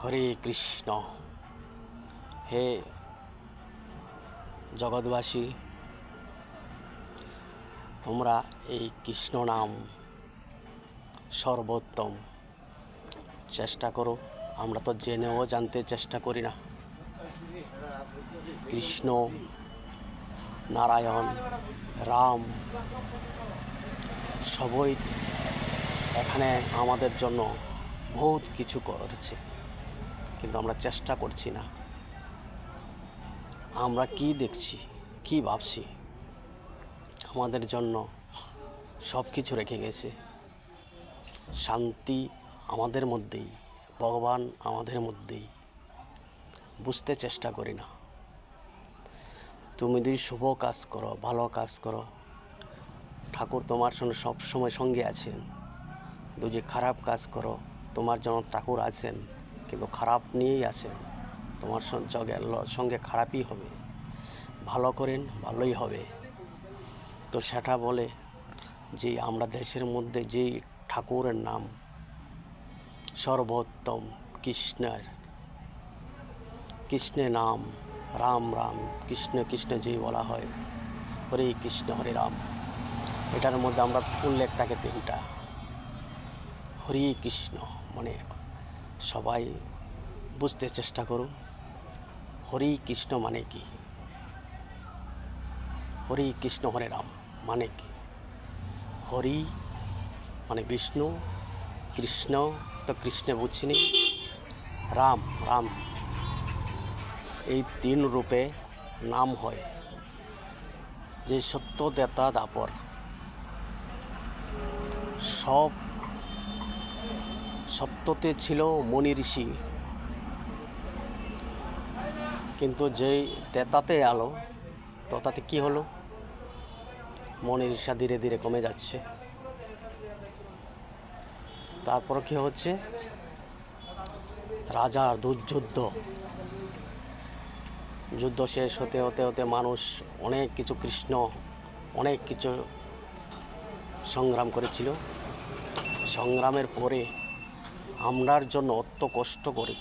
হরে কৃষ্ণ। হে জগৎবাসী, তোমরা এই কৃষ্ণ নাম সর্বোত্তম চেষ্টা করো। আমরা তো জেনেও জানতে চেষ্টা করি না। কৃষ্ণ, নারায়ণ, রাম সবই এখানে আমাদের জন্য বহুত কিছু করেছে, কিন্তু আমরা চেষ্টা করছি না। আমরা কি দেখছি, কি ভাবছি? আমাদের জন্য সব কিছু রেখে গেছে। শান্তি আমাদের মধ্যেই, ভগবান আমাদের মধ্যেই। বুঝতে চেষ্টা করি না। তুমি যদি শুভ কাজ করো, ভালো কাজ করো, ঠাকুর তোমার সঙ্গে সবসময় সঙ্গে আছেন। যদি খারাপ কাজ করো, তোমার জন্য ঠাকুর আছেন, কিন্তু খারাপ নিয়েই আছেন। তোমার সঙ্গে খারাপই হবে। ভালো করেন, ভালোই হবে। তো সেটা বলে যে আমরা দেশের মধ্যে যে ঠাকুরের নাম সর্বোত্তম কৃষ্ণের নাম রাম রাম, কৃষ্ণ কৃষ্ণ যেই বলা হয়, হরে কৃষ্ণ হরে রাম, এটার মধ্যে আমরা উল্লেখ থাকে তিনটা। হরে কৃষ্ণ মানে সবাই বুঝতে চেষ্টা করুন। হরে কৃষ্ণ মানে কি? হরে কৃষ্ণ হরে রাম মানে কি? হরি মানে বিষ্ণু, কৃষ্ণ তো কৃষ্ণ বুঝিনি, রাম রাম, এই তিন রূপে নাম হয়। যে সত্য দেতা দাপর, সব সত্যতে ছিল মনি ঋষি, কিন্তু যেই তেতাতে আলো তো তাতে কী হলো? মনি ঋষা ধীরে ধীরে কমে যাচ্ছে। তারপর কী হচ্ছে? রাজার যুদ্ধ শেষ হতে হতে হতে মানুষ অনেক কিছু, কৃষ্ণ অনেক কিছু সংগ্রাম করেছিল। সংগ্রামের পরে আমরার জন্য অত কষ্ট করে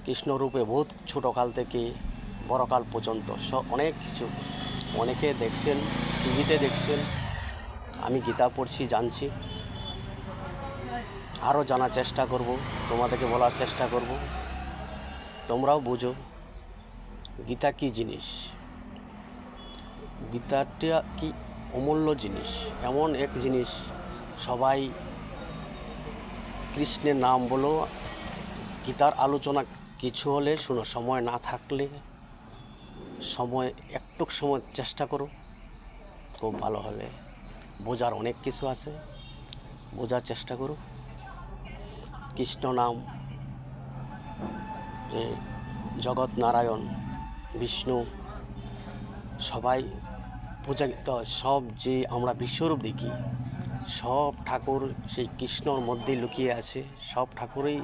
কৃষ্ণরূপে বহুত ছোটোকাল থেকে বড়কাল পর্যন্ত অনেক কিছু, অনেকে দেখছেন, টিভিতে দেখছেন, আমি গীতা পড়ছি, জানছি, আরও জানার চেষ্টা করব, তোমাদেরকে বলার চেষ্টা করব, তোমরাও বুঝো গীতা কী জিনিস। গীতাটা কি অমূল্য জিনিস, এমন এক জিনিস। সবাই কৃষ্ণের নাম বলো, গীতার আলোচনা কিছু হলে শুনো, সময় না থাকলে একটু সময় চেষ্টা করো, খুব ভালো হবে। বোঝার অনেক কিছু আছে, বোঝার চেষ্টা করো। কৃষ্ণ নাম জগৎ নারায়ণ, বিষ্ণু সবাই পূজাগীত, সব যে আমরা বিশ্বরূপ দেখি, সব ঠাকুর সেই কৃষ্ণর মধ্যে লুকিয়ে আছে। সব ঠাকুরই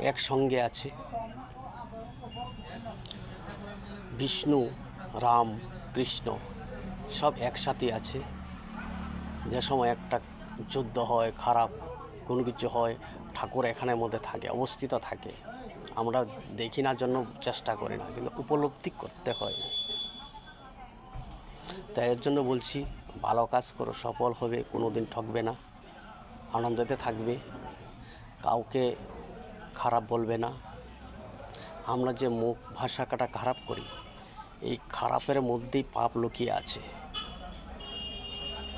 একসঙ্গে আছে। বিষ্ণু, রাম, কৃষ্ণ সব একসাথে আছে। যে সময় একটা যুদ্ধ হয়, খারাপ কোনো কিছু হয়, ঠাকুর এখানের মধ্যে থাকে, অবস্থিত থাকে। আমরা দেখি না জন্য চেষ্টা করি না, কিন্তু উপলব্ধি করতে হয়। তাই এর জন্য বলছি, ভালো কাজ করো, সফল হবে, কোনো দিন ঠকবে না, আনন্দতে থাকবে, কাউকে খারাপ বলবে না। আমরা যে মুখ ভাষা কাটা খারাপ করি, এই খারাপের মধ্যেই পাপ লুকিয়ে আছে,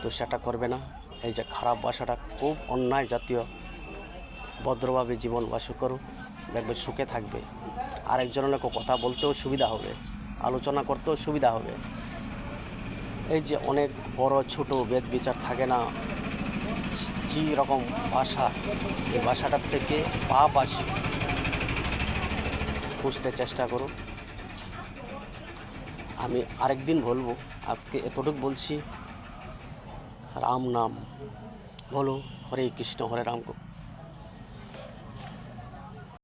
তো সেটা করবে না। এই যে খারাপ ভাষাটা খুব অন্যায় জাতীয়, ভদ্রভাবে জীবন বাস করো, দেখবে সুখে থাকবে। আরেকজনের কথা বলতেও সুবিধা হবে, আলোচনা করতেও সুবিধা হবে। এই যে অনেক বড় ছোট ভেদ বিচার থাকে না, যে রকম ভাষা, এই ভাষাটার থেকে পাপ আসে, বুঝতে চেষ্টা করো। আমি আরেকদিন বলবো, আজকে এতটুকু বলছি। রাম নাম বলো, হরে কৃষ্ণ হরে রাম।